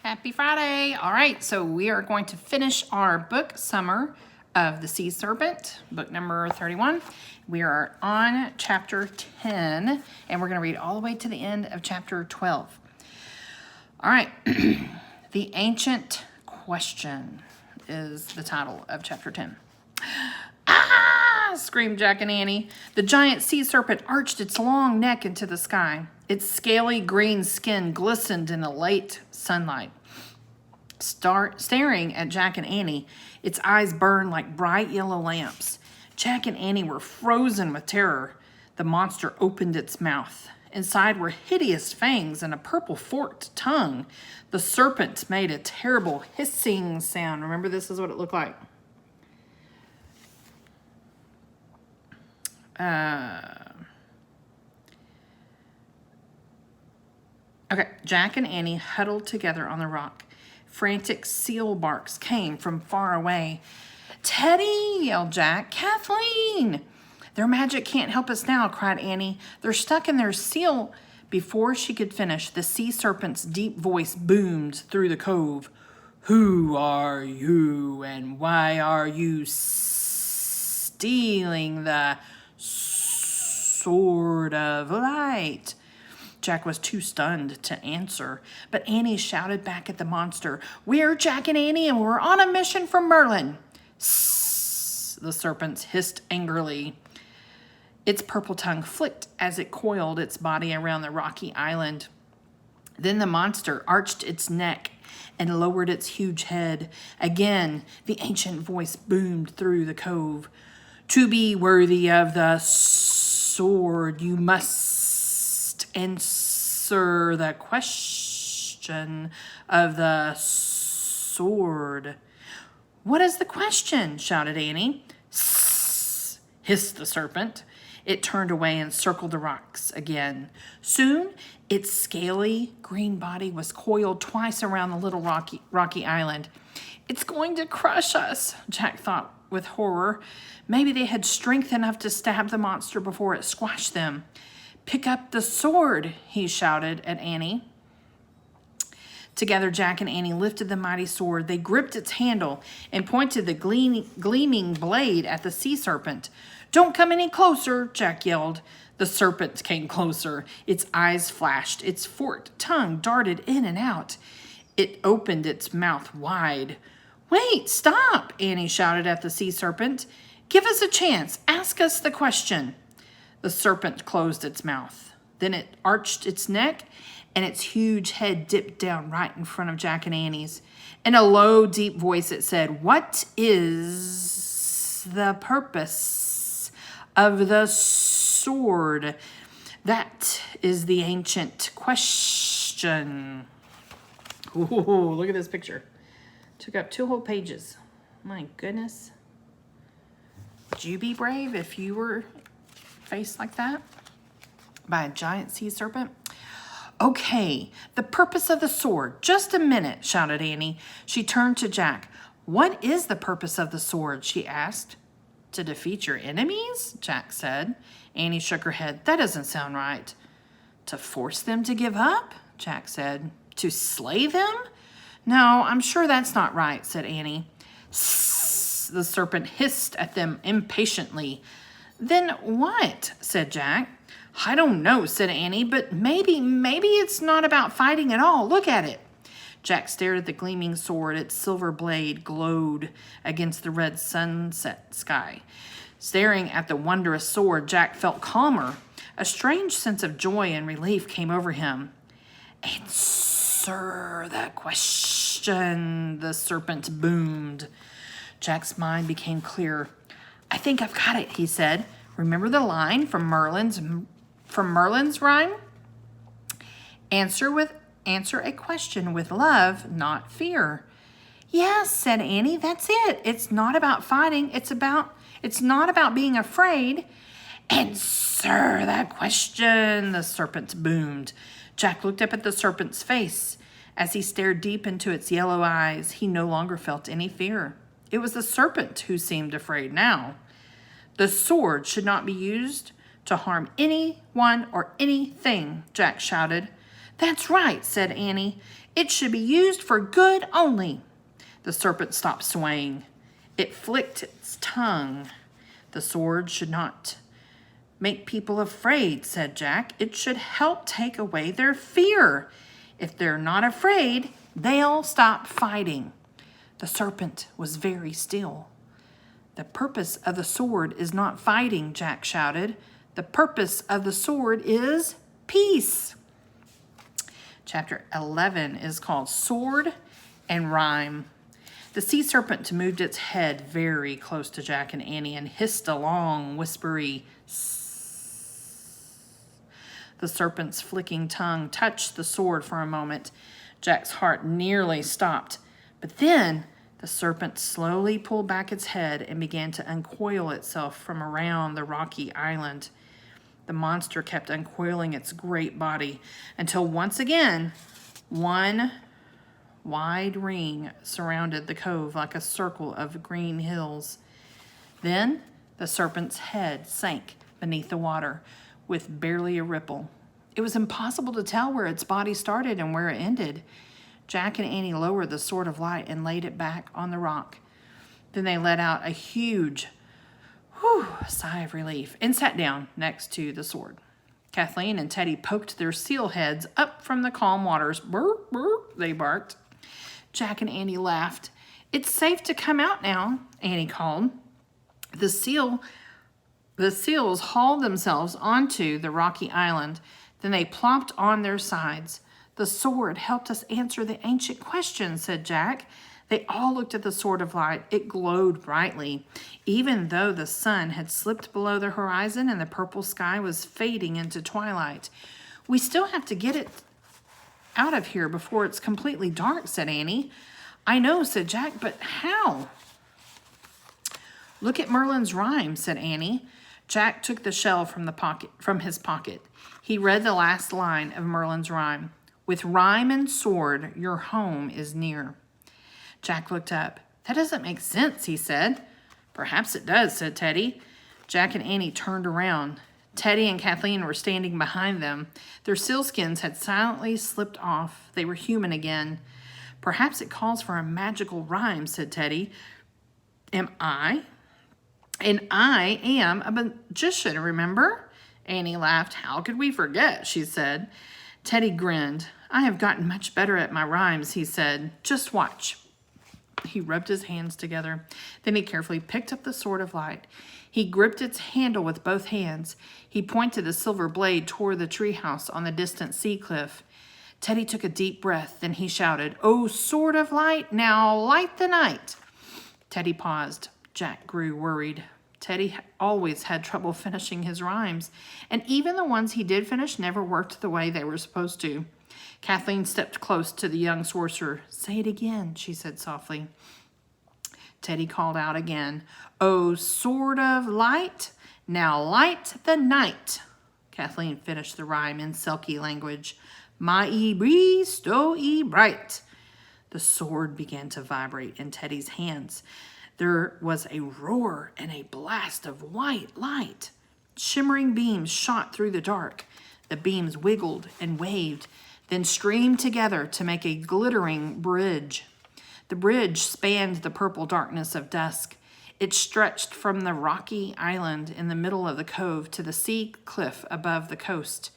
Happy Friday. All right, so we are going to finish our book Summer of the Sea Serpent, book number 31. We are on chapter 10, and we're going to read all the way to the end of chapter 12. All right, The Ancient Question is the title of chapter 10. Ah! Screamed Jack and Annie. The giant sea serpent arched its long neck into the sky. Its scaly green skin glistened in the late sunlight. Staring at Jack and Annie, its eyes burned like bright yellow lamps. Jack and Annie were frozen with terror. The monster opened its mouth. Inside were hideous fangs and a purple forked tongue. The serpent made a terrible hissing sound. Remember, this is what it looked like. Okay, Jack and Annie huddled together on the rock. Frantic seal barks came from far away. "Teddy!" yelled Jack. "Kathleen!" "Their magic can't help us now," cried Annie. "They're stuck in their seal." Before she could finish, the sea serpent's deep voice boomed through the cove. "Who are you, and why are you stealing the Sword of Light?" Jack was too stunned to answer, but Annie shouted back at the monster, "We're Jack and Annie, and we're on a mission from Merlin." "Sss," the serpent hissed angrily. Its purple tongue flicked as it coiled its body around the rocky island. Then the monster arched its neck and lowered its huge head. Again, the ancient voice boomed through the cove. "To be worthy of the sword, you must answer the question of the sword." "What is the question?" shouted Annie. "Sss," hissed the serpent. It turned away and circled the rocks again. Soon, its scaly green body was coiled twice around the little rocky island. "It's going to crush us," Jack thought with horror. Maybe they had strength enough to stab the monster before it squashed them. "Pick up the sword," he shouted at Annie. Together, Jack and Annie lifted the mighty sword. They gripped its handle and pointed the gleaming blade at the sea serpent. "Don't come any closer," Jack yelled. The serpent came closer. Its eyes flashed. Its forked tongue darted in and out. It opened its mouth wide. "Wait, stop," Annie shouted at the sea serpent. "Give us a chance. Ask us the question." The serpent closed its mouth. Then it arched its neck, and its huge head dipped down right in front of Jack and Annie's. In a low, deep voice, it said, "What is the purpose of the sword? That is the ancient question." Ooh, look at this picture. Took up 2 whole pages. My goodness. Would you be brave if you were faced like that by a giant sea serpent? "Okay, the purpose of the sword. Just a minute," shouted Annie. She turned to Jack. "What is the purpose of the sword?" she asked. "To defeat your enemies?" Jack said. Annie shook her head. "That doesn't sound right." "To force them to give up?" Jack said. "To slay them?" "No, I'm sure that's not right," said Annie. "Sss," the serpent hissed at them impatiently. "Then what?" said Jack. "I don't know," said Annie, "but maybe it's not about fighting at all. Look at it." Jack stared at the gleaming sword. Its silver blade glowed against the red sunset sky. Staring at the wondrous sword, Jack felt calmer. A strange sense of joy and relief came over him. "Answer that question," the serpent boomed. Jack's mind became clear. "I think I've got it," he said. "Remember the line from Merlin's rhyme? Answer a question with love, not fear." "Yes," said Annie, "that's it. It's not about fighting. It's not about being afraid." "Answer that question," the serpent boomed. Jack looked up at the serpent's face. As he stared deep into its yellow eyes, he no longer felt any fear. It was the serpent who seemed afraid now. "The sword should not be used to harm anyone or anything," Jack shouted. "That's right," said Annie. It should be used for good only. The serpent stopped swaying. It flicked its tongue. The sword should not make people afraid, said Jack. It should help take away their fear. If they're not afraid, they'll stop fighting. The serpent was very still. The purpose of the sword is not fighting, Jack shouted. The purpose of the sword is peace. Chapter 11 is called Sword and Rhyme. The sea serpent moved its head very close to Jack and Annie and hissed a long, whispery sss. The serpent's flicking tongue touched the sword for a moment. Jack's heart nearly stopped. But then the serpent slowly pulled back its head and began to uncoil itself from around the rocky island. The monster kept uncoiling its great body until once again, one wide ring surrounded the cove like a circle of green hills. Then the serpent's head sank beneath the water with barely a ripple. It was impossible to tell where its body started and where it ended. Jack and Annie lowered the sword of light and laid it back on the rock. Then they let out a huge sigh of relief and sat down next to the sword. Kathleen and Teddy poked their seal heads up from the calm waters. Burr, burr, they barked. Jack and Annie laughed. It's safe to come out now, Annie called. The seals hauled themselves onto the rocky island. Then they plopped on their sides. The sword helped us answer the ancient question, said Jack. They all looked at the sword of light. It glowed brightly. Even though the sun had slipped below the horizon and the purple sky was fading into twilight. We still have to get it out of here before it's completely dark, said Annie. I know, said Jack, but how? Look at Merlin's rhyme, said Annie. Jack took the shell from his pocket. He read the last line of Merlin's rhyme. With rhyme and sword, your home is near. Jack looked up. That doesn't make sense, he said. Perhaps it does, said Teddy. Jack and Annie turned around. Teddy and Kathleen were standing behind them. Their sealskins had silently slipped off. They were human again. Perhaps it calls for a magical rhyme, said Teddy. Am I? And I am a magician, remember? Annie laughed. How could we forget, she said. Teddy grinned. I have gotten much better at my rhymes, he said. Just watch. He rubbed his hands together. Then he carefully picked up the sword of light. He gripped its handle with both hands. He pointed the silver blade toward the treehouse on the distant sea cliff. Teddy took a deep breath. Then he shouted, "Oh, sword of light, now light the night." Teddy paused. Jack grew worried. Teddy always had trouble finishing his rhymes, and even the ones he did finish never worked the way they were supposed to. Kathleen stepped close to the young sorcerer. Say it again, she said softly. Teddy called out again, "Oh, sword of light, now light the night." Kathleen finished the rhyme in Selkie language. "Ma-e breeze, sto-e bright." The sword began to vibrate in Teddy's hands. There was a roar and a blast of white light. Shimmering beams shot through the dark. The beams wiggled and waved, then streamed together to make a glittering bridge. The bridge spanned the purple darkness of dusk. It stretched from the rocky island in the middle of the cove to the sea cliff above the coast.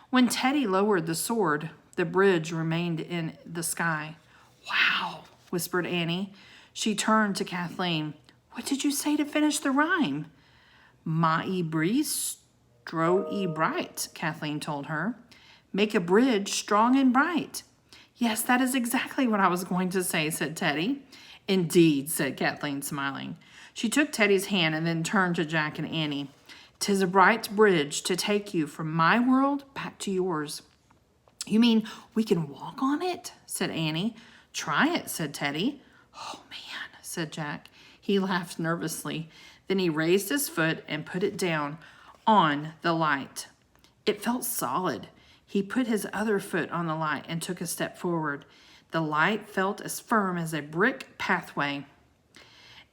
When Teddy lowered the sword, the bridge remained in the sky. "Wow," whispered Annie. She turned to Kathleen. "What did you say to finish the rhyme?" "Ma-e breeze, stro-e bright," Kathleen told her. "Make a bridge strong and bright." "Yes, that is exactly what I was going to say," said Teddy. "Indeed," said Kathleen, smiling. She took Teddy's hand and then turned to Jack and Annie. "'Tis a bright bridge to take you from my world back to yours." "You mean we can walk on it?" said Annie. "Try it," said Teddy. "Oh, man," said Jack. He laughed nervously. Then he raised his foot and put it down on the light. It felt solid. He put his other foot on the light and took a step forward. The light felt as firm as a brick pathway.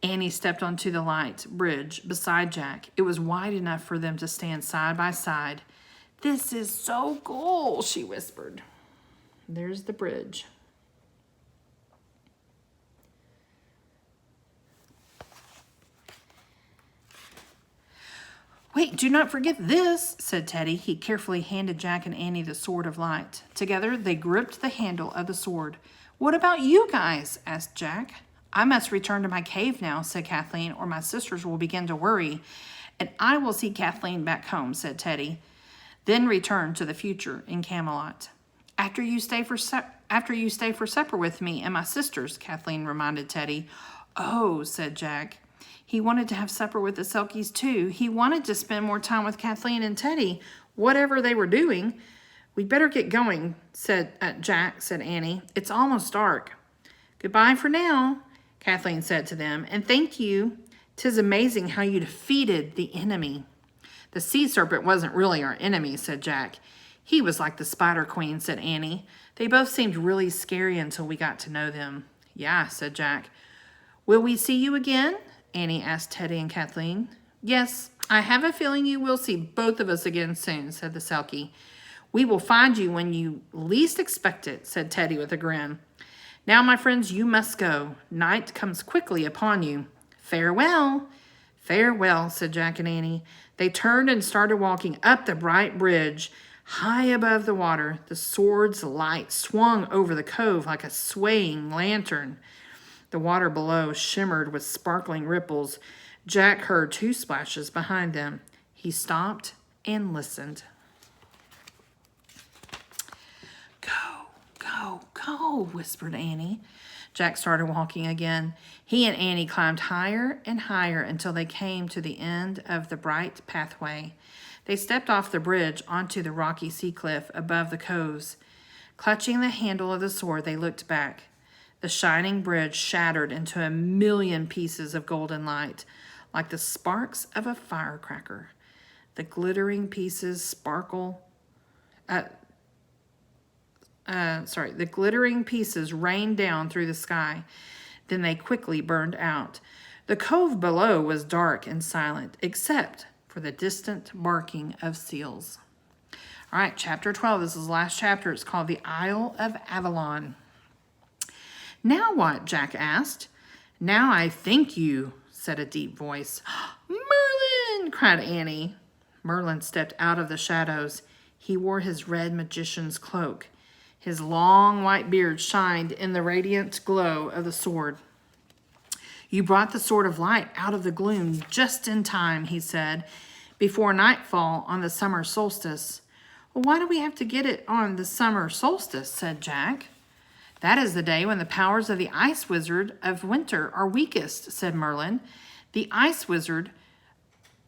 Annie stepped onto the light bridge beside Jack. It was wide enough for them to stand side by side. "This is so cool," she whispered. There's the bridge. Wait, do not forget this, said Teddy. He carefully handed Jack and Annie the sword of light. Together, they gripped the handle of the sword. What about you guys? Asked Jack. I must return to my cave now, said Kathleen, or my sisters will begin to worry. And I will see Kathleen back home, said Teddy. Then return to the future in Camelot. After you stay for supper with me and my sisters, Kathleen reminded Teddy. Oh, said Jack. He wanted to have supper with the Selkies too. He wanted to spend more time with Kathleen and Teddy, whatever they were doing. We'd better get going, said Jack, said Annie. It's almost dark. Goodbye for now, Kathleen said to them, and thank you. 'Tis amazing how you defeated the enemy. The sea serpent wasn't really our enemy, said Jack. He was like the Spider Queen, said Annie. They both seemed really scary until we got to know them. Yeah, said Jack. Will we see you again? Annie asked Teddy and Kathleen. Yes, I have a feeling you will see both of us again soon, said the Selkie. We will find you when you least expect it, said Teddy with a grin. Now, my friends, you must go. Night comes quickly upon you. Farewell. Farewell, said Jack and Annie. They turned and started walking up the bright bridge. High above the water, the sword's light swung over the cove like a swaying lantern. The water below shimmered with sparkling ripples. Jack heard two splashes behind them. He stopped and listened. Go, go, go, whispered Annie. Jack started walking again. He and Annie climbed higher and higher until they came to the end of the bright pathway. They stepped off the bridge onto the rocky sea cliff above the coves. Clutching the handle of the sword, they looked back. The shining bridge shattered into a million pieces of golden light, like the sparks of a firecracker. The glittering pieces the glittering pieces rained down through the sky. Then they quickly burned out. The cove below was dark and silent, except for the distant barking of seals. All right, chapter 12. This is the last chapter. It's called The Isle of Avalon. Now what? Jack asked. Now I thank you, said a deep voice. Merlin! Cried Annie. Merlin stepped out of the shadows. He wore his red magician's cloak. His long white beard shined in the radiant glow of the sword. You brought the sword of light out of the gloom just in time, he said, before nightfall on the summer solstice. Well, why do we have to get it on the summer solstice, said Jack. That is the day when the powers of the ice wizard of winter are weakest, said Merlin. The ice wizard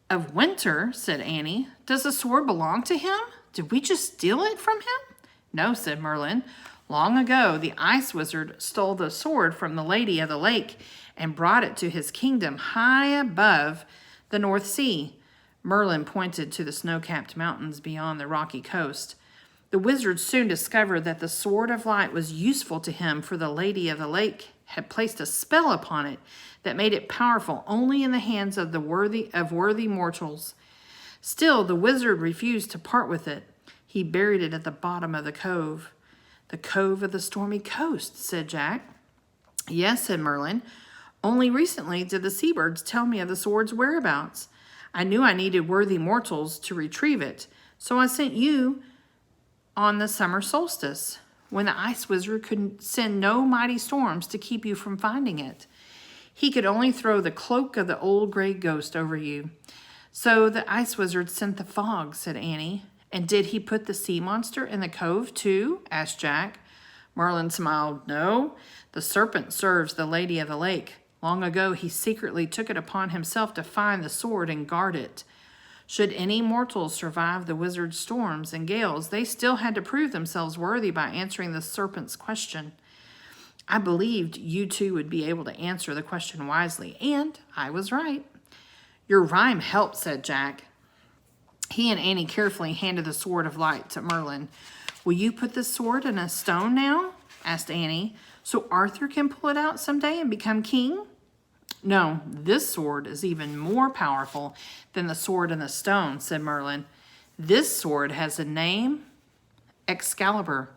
of winter, said Annie. Does the sword belong to him? Did we just steal it from him? No, said Merlin. Long ago, the ice wizard stole the sword from the Lady of the Lake and brought it to his kingdom high above the North Sea. Merlin pointed to the snow-capped mountains beyond the rocky coast. The wizard soon discovered that the sword of light was useful to him, for the Lady of the Lake had placed a spell upon it that made it powerful only in the hands of worthy mortals. Still, the wizard refused to part with it. He buried it at the bottom of the cove. The cove of the stormy coast, said Jack. Yes, said Merlin. Only recently did the seabirds tell me of the sword's whereabouts. I knew I needed worthy mortals to retrieve it, so I sent you on the summer solstice, when the ice wizard could send no mighty storms to keep you from finding it. He could only throw the cloak of the old gray ghost over you. So the ice wizard sent the fog, said Annie. And did he put the sea monster in the cove too? Asked Jack. Merlin smiled. No, the serpent serves the Lady of the Lake. Long ago he secretly took it upon himself to find the sword and guard it. Should any mortals survive the wizard's storms and gales, they still had to prove themselves worthy by answering the serpent's question. I believed you two would be able to answer the question wisely, and I was right. Your rhyme helped, said Jack. He and Annie carefully handed the sword of light to Merlin. Will you put the sword in a stone now? Asked Annie, so Arthur can pull it out someday and become king? No, this sword is even more powerful than the sword in the stone, said Merlin. This sword has a name, Excalibur.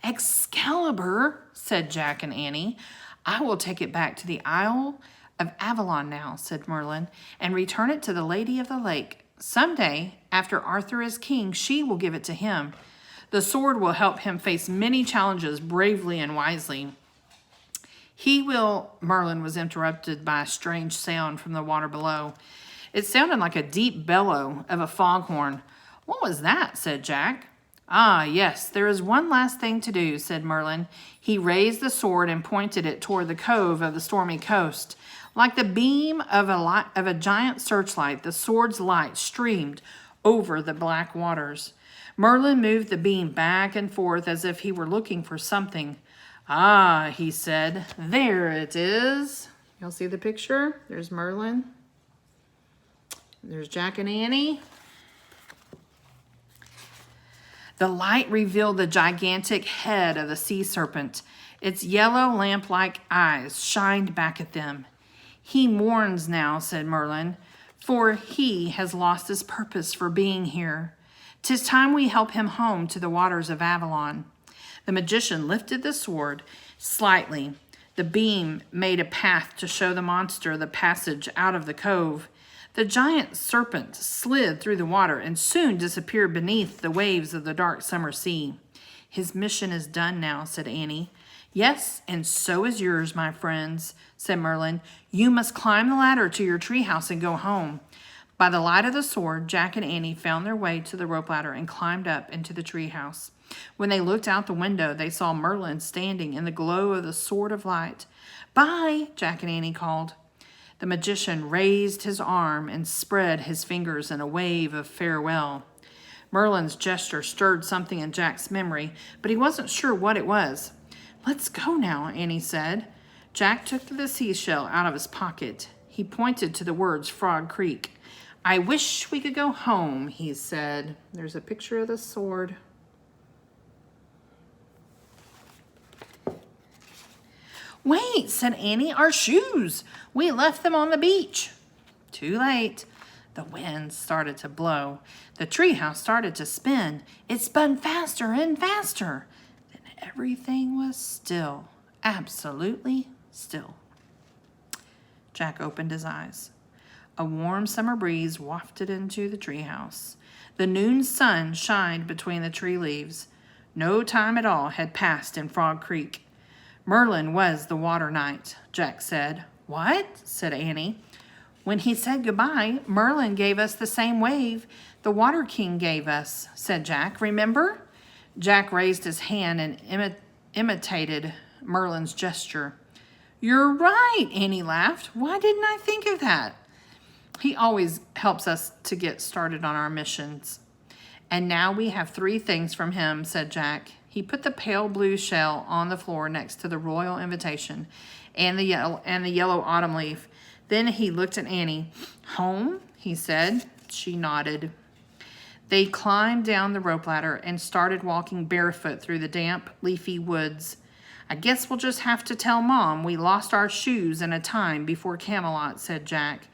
Excalibur, said Jack and Annie. I will take it back to the Isle of Avalon now, said Merlin, and return it to the Lady of the Lake. Someday, after Arthur is king, she will give it to him. The sword will help him face many challenges bravely and wisely. Merlin was interrupted by a strange sound from the water below. It sounded like a deep bellow of a foghorn. What was that? Said Jack. Ah, yes, there is one last thing to do, said Merlin. He raised the sword and pointed it toward the cove of the stormy coast. Like the beam of a giant searchlight, the sword's light streamed over the black waters. Merlin moved the beam back and forth as if he were looking for something. Ah, he said, there it is. Y'all see the picture? There's Merlin. There's Jack and Annie. The light revealed the gigantic head of the sea serpent. Its yellow lamp-like eyes shined back at them. He mourns now, said Merlin, for he has lost his purpose for being here. 'Tis time we help him home to the waters of Avalon. The magician lifted the sword slightly. The beam made a path to show the monster the passage out of the cove. The giant serpent slid through the water and soon disappeared beneath the waves of the dark summer sea. His mission is done now, said Annie. Yes, and so is yours, my friends, said Merlin. You must climb the ladder to your treehouse and go home. By the light of the sword, Jack and Annie found their way to the rope ladder and climbed up into the treehouse. When they looked out the window, they saw Merlin standing in the glow of the sword of light. Bye, Jack and Annie called. The magician raised his arm and spread his fingers in a wave of farewell. Merlin's gesture stirred something in Jack's memory, but he wasn't sure what it was. Let's go now, Annie said. Jack took the seashell out of his pocket. He pointed to the words Frog Creek. I wish we could go home, he said. There's a picture of the sword. Wait, said Annie, our shoes. We left them on the beach. Too late. The wind started to blow. The treehouse started to spin. It spun faster and faster. Then everything was still, absolutely still. Jack opened his eyes. A warm summer breeze wafted into the treehouse. The noon sun shined between the tree leaves. No time at all had passed in Frog Creek. Merlin was the water knight, Jack said. What? Said Annie. When he said goodbye, Merlin gave us the same wave the Water King gave us, said Jack. Remember? Jack raised his hand and imitated Merlin's gesture. You're right, Annie laughed. Why didn't I think of that? He always helps us to get started on our missions. And now we have 3 things from him, said Jack. He put the pale blue shell on the floor next to the royal invitation and the yellow autumn leaf. Then he looked at Annie. Home? He said. She nodded. They climbed down the rope ladder and started walking barefoot through the damp, leafy woods. I guess we'll just have to tell Mom we lost our shoes in a time before Camelot, said Jack.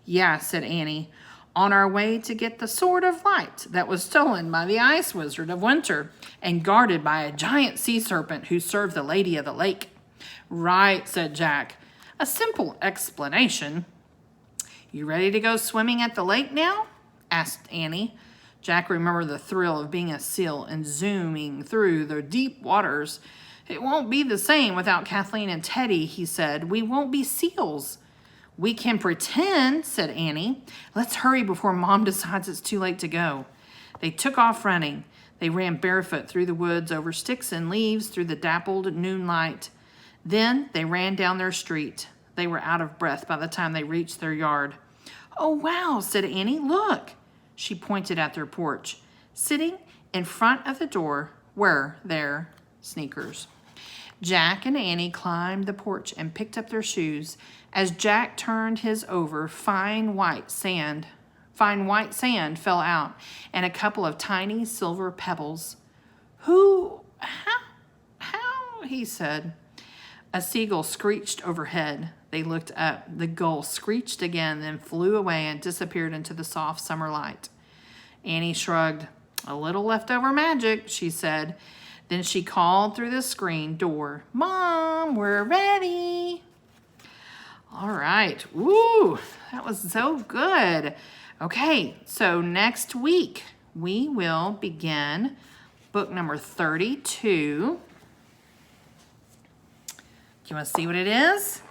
Yeah, said Annie. On our way to get the Sword of Light that was stolen by the Ice Wizard of Winter and guarded by a giant sea serpent who served the Lady of the Lake. Right, said Jack. A simple explanation. You ready to go swimming at the lake now? Asked Annie. Jack remembered the thrill of being a seal and zooming through the deep waters. It won't be the same without Kathleen and Teddy, he said. We won't be seals. We can pretend, said Annie. Let's hurry before Mom decides it's too late to go. They took off running. They ran barefoot through the woods, over sticks and leaves, through the dappled noonlight. Then they ran down their street. They were out of breath by the time they reached their yard. Oh, wow, said Annie. Look. She pointed at their porch. Sitting in front of the door were their sneakers. Jack and Annie climbed the porch and picked up their shoes. As Jack turned his over, fine white sand fell out, and a couple of tiny silver pebbles. How, he said. A seagull screeched overhead. They looked up. The gull screeched again, then flew away and disappeared into the soft summer light. Annie shrugged. A little leftover magic, she said. Then she called through the screen door, Mom, we're ready. All right. Ooh, that was so good. Okay, so next week we will begin book number 32. Do you want to see what it is?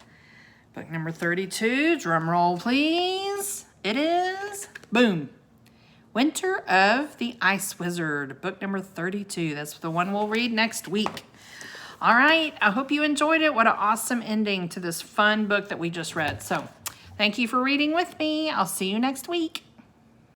Book number 32, drum roll please. It is, boom, Winter of the Ice Wizard, book number 32. That's the one we'll read next week. All right, I hope you enjoyed it. What an awesome ending to this fun book that we just read. So thank you for reading with me. I'll see you next week.